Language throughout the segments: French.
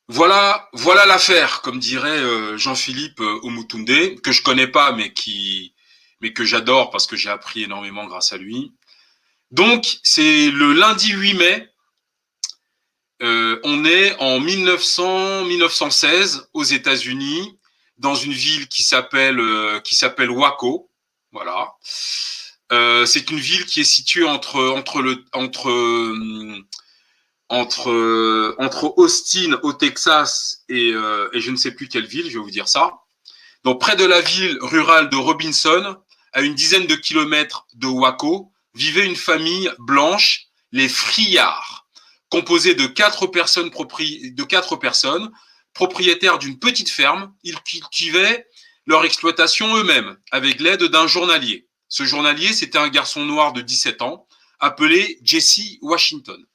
Voilà l'affaire, comme dirait Jean-Philippe Omutunde, que je connais pas, mais que j'adore parce que j'ai appris énormément grâce à lui. Donc, c'est le lundi 8 mai. On est en 1916 aux États-Unis, dans une ville qui s'appelle Waco. Voilà. C'est une ville qui est située entre Austin au Texas et je ne sais plus quelle ville, je vais vous dire ça. Donc près de la ville rurale de Robinson, à une dizaine de kilomètres de Waco, vivait une famille blanche, les Friards, composée de quatre personnes propriétaires d'une petite ferme. Ils cultivaient leur exploitation eux-mêmes avec l'aide d'un journalier. Ce journalier, c'était un garçon noir de 17 ans appelé Jesse Washington.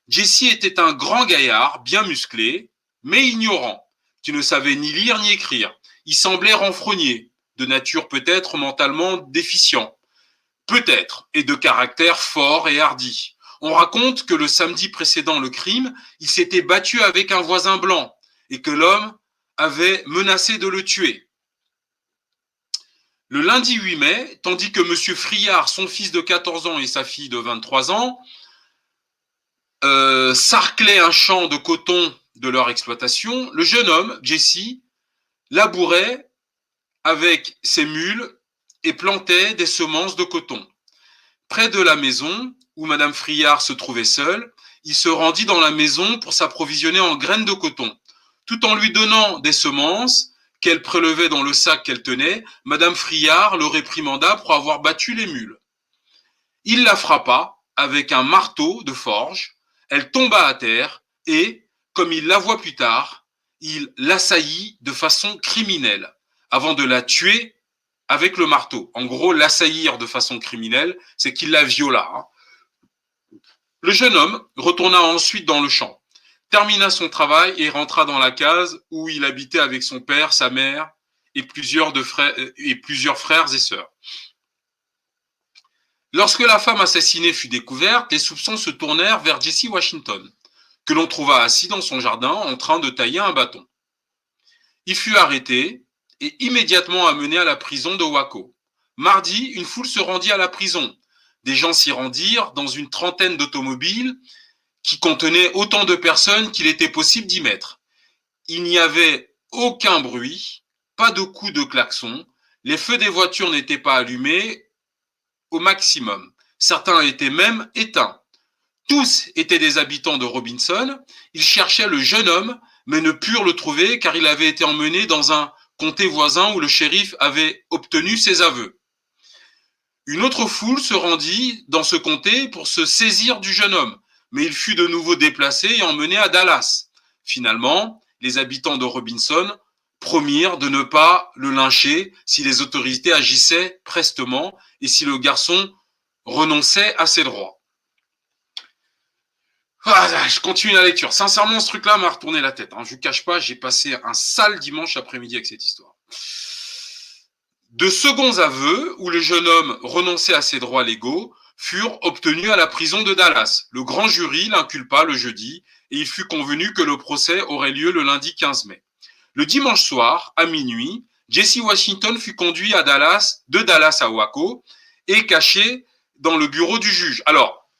Jesse était un grand gaillard, bien musclé, mais ignorant, qui ne savait ni lire ni écrire. Il semblait renfrogné, de nature peut-être mentalement déficient, peut-être, et de caractère fort et hardi. On raconte que le samedi précédent le crime, il s'était battu avec un voisin blanc et que l'homme avait menacé de le tuer. Le lundi 8 mai, tandis que M. Friard, son fils de 14 ans et sa fille de 23 ans, sarclaient un champ de coton de leur exploitation, le jeune homme, Jesse, labourait avec ses mules et plantait des semences de coton. Près de la maison, où Madame Friard se trouvait seule, il se rendit dans la maison pour s'approvisionner en graines de coton. Tout en lui donnant des semences qu'elle prélevait dans le sac qu'elle tenait, Madame Friard le réprimanda pour avoir battu les mules. Il la frappa avec un marteau de forge, elle tomba à terre et, comme il l'avoua plus tard, il l'assaillit de façon criminelle avant de la tuer avec le marteau. En gros, l'assaillir de façon criminelle, c'est qu'il la viola. Le jeune homme retourna ensuite dans le champ, termina son travail et rentra dans la case où il habitait avec son père, sa mère et plusieurs frères et sœurs. Lorsque la femme assassinée fut découverte, les soupçons se tournèrent vers Jesse Washington, que l'on trouva assis dans son jardin en train de tailler un bâton. Il fut arrêté et immédiatement amené à la prison de Waco. Mardi, une foule se rendit à la prison. Des gens s'y rendirent dans une trentaine d'automobiles qui contenaient autant de personnes qu'il était possible d'y mettre. Il n'y avait aucun bruit, pas de coups de klaxon, les feux des voitures n'étaient pas allumés au maximum. Certains étaient même éteints. Tous étaient des habitants de Robinson. Ils cherchaient le jeune homme, mais ne purent le trouver car il avait été emmené dans un comté voisin où le shérif avait obtenu ses aveux. Une autre foule se rendit dans ce comté pour se saisir du jeune homme, mais il fut de nouveau déplacé et emmené à Dallas. Finalement, les habitants de Robinson promirent de ne pas le lyncher si les autorités agissaient prestement et si le garçon renonçait à ses droits. Ah, je continue la lecture. Sincèrement, ce truc-là m'a retourné la tête. Je ne vous cache pas, j'ai passé un sale dimanche après-midi avec cette histoire. De seconds aveux, où le jeune homme renonçait à ses droits légaux, furent obtenus à la prison de Dallas. Le grand jury l'inculpa le jeudi et il fut convenu que le procès aurait lieu le lundi 15 mai. Le dimanche soir, à minuit, Jesse Washington fut conduit de Dallas à Waco et caché dans le bureau du juge. Alors,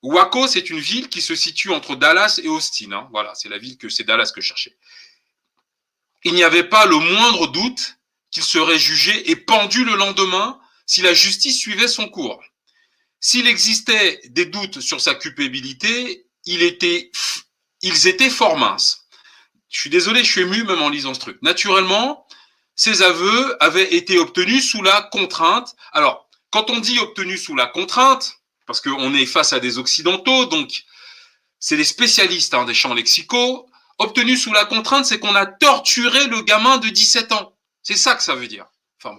Waco, c'est une ville qui se situe entre Dallas et Austin. Voilà, c'est Dallas que je cherchais. Il n'y avait pas le moindre doute qu'il serait jugé et pendu le lendemain si la justice suivait son cours. S'il existait des doutes sur sa culpabilité, ils étaient fort minces. Je suis désolé, je suis ému même en lisant ce truc. Naturellement, ces aveux avaient été obtenus sous la contrainte. Alors, quand on dit obtenus sous la contrainte, parce qu'on est face à des occidentaux, donc c'est les spécialistes des champs lexicaux, obtenus sous la contrainte, c'est qu'on a torturé le gamin de 17 ans. C'est ça que ça veut dire. Enfin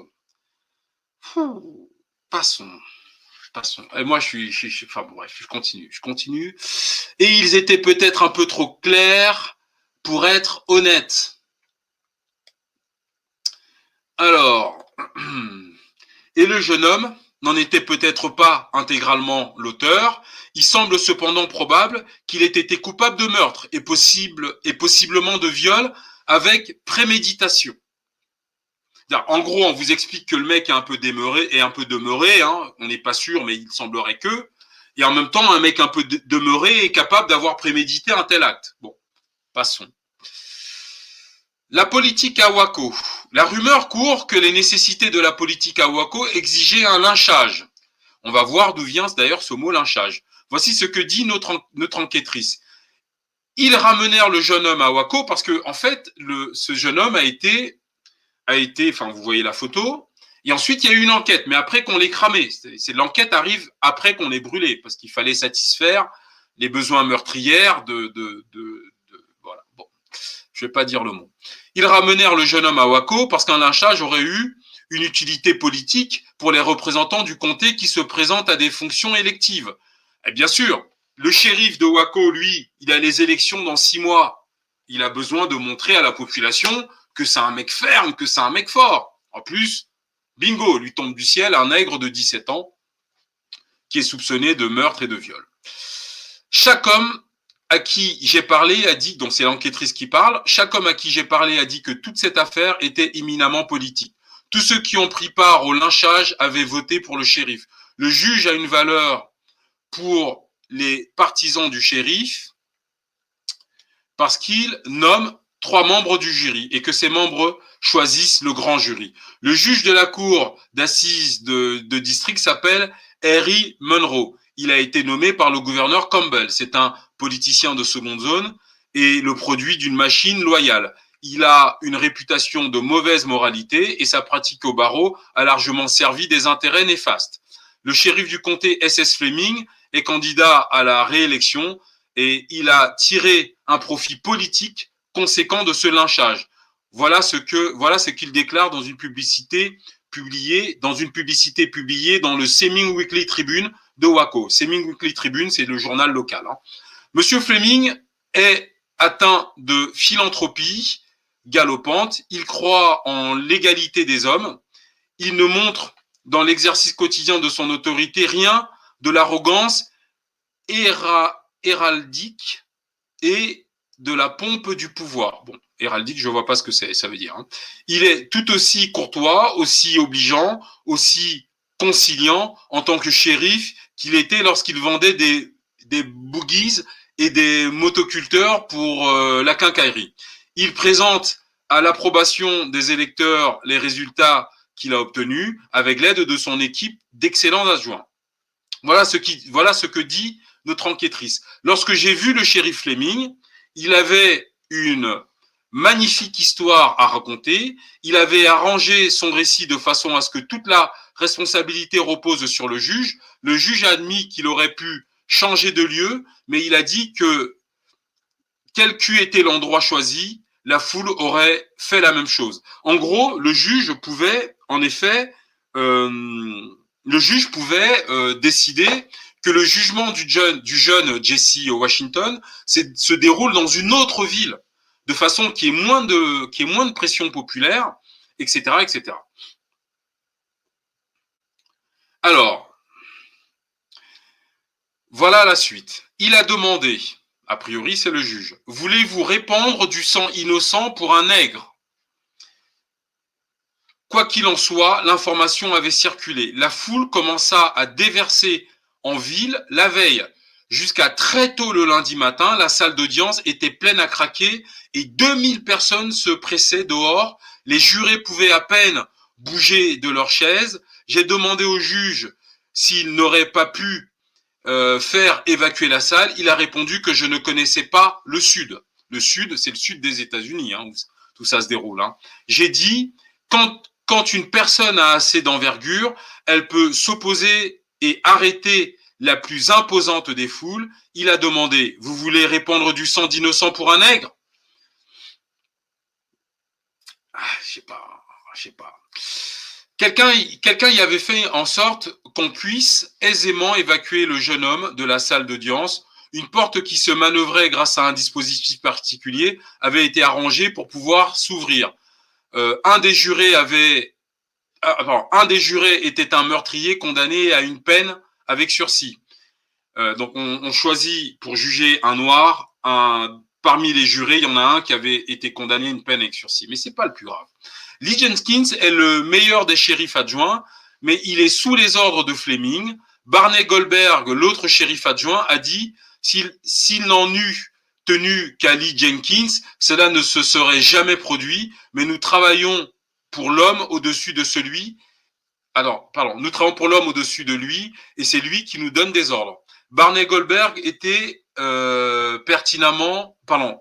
bon. Passons. Et moi, enfin bon, bref, je continue. Et ils étaient peut-être un peu trop clairs pour être honnêtes. Alors, et le jeune homme n'en était peut-être pas intégralement l'auteur, il semble cependant probable qu'il ait été coupable de meurtre et possiblement de viol avec préméditation. En gros, on vous explique que le mec est un peu demeuré, hein, on n'est pas sûr, mais il semblerait que, et en même temps, un mec un peu demeuré est capable d'avoir prémédité un tel acte. Bon, passons. La politique à Waco. La rumeur court que les nécessités de la politique à Waco exigeaient un lynchage. On va voir d'où vient d'ailleurs ce mot lynchage. Voici ce que dit notre enquêtrice. Ils ramenèrent le jeune homme à Waco parce que, en fait, ce jeune homme a été, enfin, vous voyez la photo, et ensuite il y a eu une enquête, mais après qu'on l'ait cramé. L'enquête arrive après qu'on l'ait brûlé, parce qu'il fallait satisfaire les besoins meurtrières voilà. Bon, je vais pas dire le mot. Ils ramenèrent le jeune homme à Waco parce qu'un lynchage aurait eu une utilité politique pour les représentants du comté qui se présentent à des fonctions électives. Et bien sûr, le shérif de Waco, lui, il a les élections dans 6 mois. Il a besoin de montrer à la population que c'est un mec ferme, que c'est un mec fort. En plus, bingo, lui tombe du ciel un nègre de 17 ans qui est soupçonné de meurtre et de viol. Chaque homme à qui j'ai parlé a dit, donc c'est l'enquêtrice qui parle, chaque homme à qui j'ai parlé a dit que toute cette affaire était éminemment politique. Tous ceux qui ont pris part au lynchage avaient voté pour le shérif. Le juge a une valeur pour les partisans du shérif parce qu'il nomme 3 membres du jury et que ces membres choisissent le grand jury. Le juge de la cour d'assises de district s'appelle Harry Munro. Il a été nommé par le gouverneur Campbell. C'est un politicien de seconde zone et le produit d'une machine loyale. Il a une réputation de mauvaise moralité et sa pratique au barreau a largement servi des intérêts néfastes. Le shérif du comté S.S. Fleming est candidat à la réélection et il a tiré un profit politique conséquent de ce lynchage. Voilà ce qu'il déclare dans une publicité publiée dans le Seeming Weekly Tribune de Waco. Seeming Weekly Tribune, c'est le journal local. Monsieur Fleming est atteint de philanthropie galopante. Il croit en l'égalité des hommes. Il ne montre dans l'exercice quotidien de son autorité rien de l'arrogance héraldique et de la pompe du pouvoir. Bon, héraldique, je ne vois pas ce que ça veut dire. Il est tout aussi courtois, aussi obligeant, aussi conciliant en tant que shérif qu'il était lorsqu'il vendait des boogies et des motoculteurs pour la quincaillerie. Il présente à l'approbation des électeurs les résultats qu'il a obtenus avec l'aide de son équipe d'excellents adjoints. Voilà ce que dit notre enquêtrice. Lorsque j'ai vu le shérif Fleming, il avait une magnifique histoire à raconter. Il avait arrangé son récit de façon à ce que toute la responsabilité repose sur le juge. Le juge a admis qu'il aurait pu changer de lieu, mais il a dit que quel qu'eût été l'endroit choisi, la foule aurait fait la même chose. En gros, le juge pouvait, en effet, décider que le jugement du jeune Jesse Washington se déroule dans une autre ville, de façon qui est moins de pression populaire, etc., etc. Alors, voilà la suite. Il a demandé, a priori c'est le juge, voulez-vous répandre du sang innocent pour un nègre? Quoi qu'il en soit, l'information avait circulé. La foule commença à déverser en ville la veille. Jusqu'à très tôt le lundi matin, la salle d'audience était pleine à craquer et 2000 personnes se pressaient dehors. Les jurés pouvaient à peine bouger de leur chaise. J'ai demandé au juge s'il n'aurait pas pu faire évacuer la salle. Il a répondu que je ne connaissais pas le Sud. Le Sud, c'est le Sud des États-Unis, où tout ça se déroule. J'ai dit, quand une personne a assez d'envergure, elle peut s'opposer et arrêter la plus imposante des foules. Il a demandé, vous voulez répandre du sang d'innocent pour un nègre? Je sais pas. Quelqu'un y avait fait en sorte qu'on puisse aisément évacuer le jeune homme de la salle d'audience. Une porte qui se manœuvrait grâce à un dispositif particulier avait été arrangée pour pouvoir s'ouvrir. Un des jurés avait un des jurés était un meurtrier condamné à une peine avec sursis. Donc on choisit pour juger un noir, parmi les jurés, il y en a un qui avait été condamné à une peine avec sursis. Mais c'est pas le plus grave. Lee Jenkins est le meilleur des shérifs adjoints, mais il est sous les ordres de Fleming. Barney Goldberg, l'autre shérif adjoint, a dit s'il n'en eût tenu qu'à Lee Jenkins, cela ne se serait jamais produit, mais nous travaillons pour l'homme au-dessus de celui. Alors, pardon, nous travaillons pour l'homme au-dessus de lui, et c'est lui qui nous donne des ordres. Barney Goldberg était pertinemment, pardon.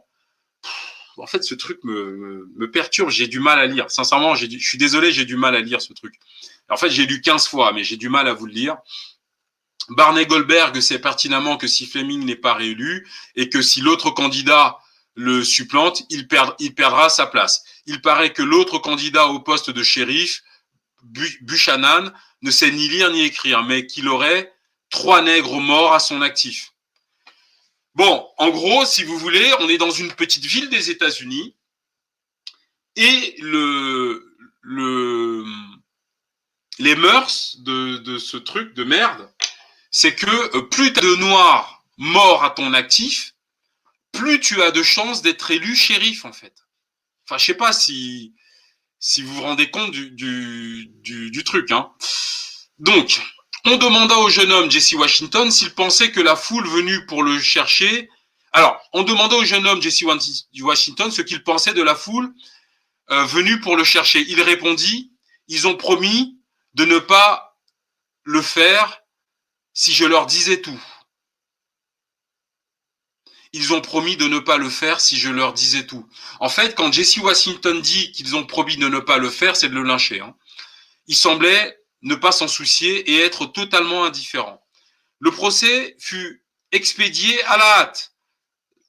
En fait, ce truc me perturbe, j'ai du mal à lire. Sincèrement, je suis désolé, j'ai du mal à lire ce truc. En fait, j'ai lu 15 fois, mais j'ai du mal à vous le lire. Barney Goldberg sait pertinemment que si Fleming n'est pas réélu et que si l'autre candidat le supplante, il perdra sa place. Il paraît que l'autre candidat au poste de shérif, Buchanan, ne sait ni lire ni écrire, mais qu'il aurait 3 nègres morts à son actif. Bon, en gros, si vous voulez, on est dans une petite ville des États-Unis et les mœurs de ce truc de merde, c'est que plus tu as de noirs morts à ton actif, plus tu as de chances d'être élu shérif, en fait. Enfin, je sais pas si vous vous rendez compte du truc, hein. Donc, on demanda au jeune homme Jesse Washington s'il pensait que la foule venue pour le chercher. Alors, on demanda au jeune homme Jesse Washington ce qu'il pensait de la foule venue pour le chercher. Il répondit, ils ont promis de ne pas le faire si je leur disais tout. Ils ont promis de ne pas le faire si je leur disais tout. En fait, quand Jesse Washington dit qu'ils ont promis de ne pas le faire, c'est de le lyncher, hein. Il semblait ne pas s'en soucier et être totalement indifférent. Le procès fut expédié à la hâte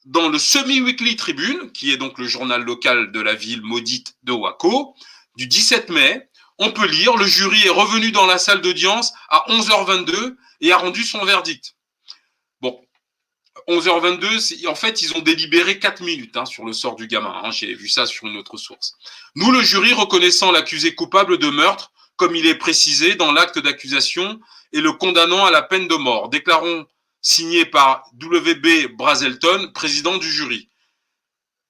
dans le Semi-Weekly Tribune, qui est donc le journal local de la ville maudite de Waco, du 17 mai. On peut lire, le jury est revenu dans la salle d'audience à 11h22 et a rendu son verdict. Bon, 11h22, en fait, ils ont délibéré 4 minutes sur le sort du gamin. J'ai vu ça sur une autre source. Nous, le jury, reconnaissant l'accusé coupable de meurtre, comme il est précisé dans l'acte d'accusation, et le condamnant à la peine de mort. Déclarons signé par W.B. Brazelton, président du jury.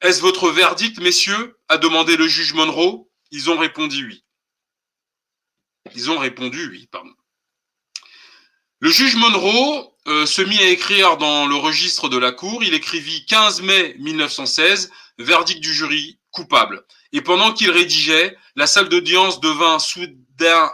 Est-ce votre verdict, messieurs? A demandé le juge Monroe. Ils ont répondu oui. Le juge Monroe se mit à écrire dans le registre de la cour. Il écrivit 15 mai 1916, verdict du jury coupable. Et pendant qu'il rédigeait, la salle d'audience devint soudain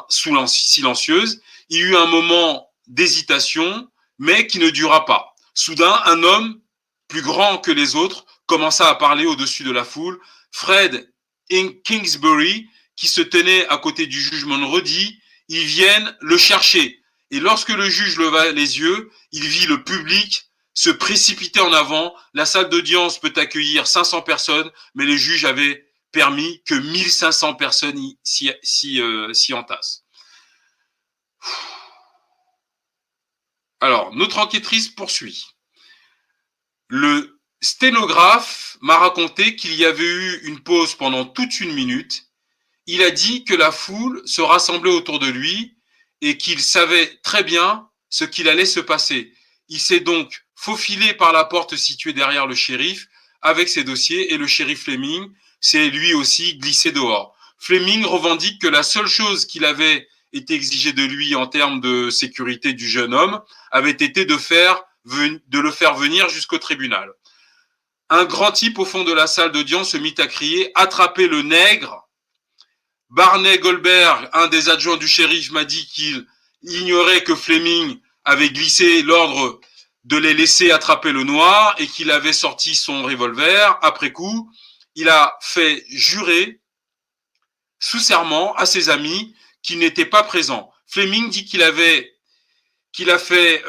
silencieuse. Il y eut un moment d'hésitation, mais qui ne dura pas. Soudain, un homme, plus grand que les autres, commença à parler au-dessus de la foule. Fred Kingsbury, qui se tenait à côté du juge Monroe, dit « Ils viennent le chercher ». Et lorsque le juge leva les yeux, il vit le public se précipiter en avant. La salle d'audience peut accueillir 500 personnes, mais les juges avaient permis que 1500 personnes s'y entassent. Alors, notre enquêtrice poursuit. Le sténographe m'a raconté qu'il y avait eu une pause pendant toute une minute. Il a dit que la foule se rassemblait autour de lui et qu'il savait très bien ce qu'il allait se passer. Il s'est donc faufilé par la porte située derrière le shérif avec ses dossiers et le shérif Fleming s'est lui aussi glissé dehors. Fleming revendique que la seule chose qu'il avait été exigée de lui en termes de sécurité du jeune homme avait été de le faire venir jusqu'au tribunal. Un grand type au fond de la salle d'audience se mit à crier « Attrapez le nègre !» Barney Goldberg, un des adjoints du shérif, m'a dit qu'il ignorait que Fleming avait glissé l'ordre de les laisser attraper le noir et qu'il avait sorti son revolver. Après coup, il a fait jurer sous serment à ses amis qui n'étaient pas présents. Fleming dit qu'il a fait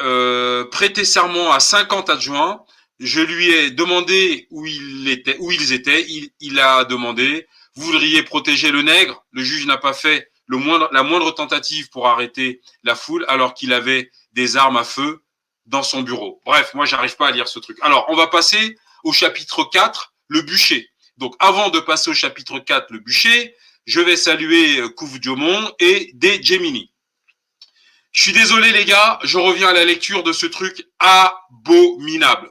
prêter serment à 50 adjoints. Je lui ai demandé où ils étaient. Il a demandé « Vous voudriez protéger le nègre ?» Le juge n'a pas fait la moindre tentative pour arrêter la foule alors qu'il avait des armes à feu dans son bureau. Bref, moi, j'arrive pas à lire ce truc. Alors, on va passer au chapitre 4, le bûcher. Donc, avant de passer au chapitre 4, le bûcher, je vais saluer Kouf Diomon et des Gemini. Je suis désolé, les gars, je reviens à la lecture de ce truc abominable.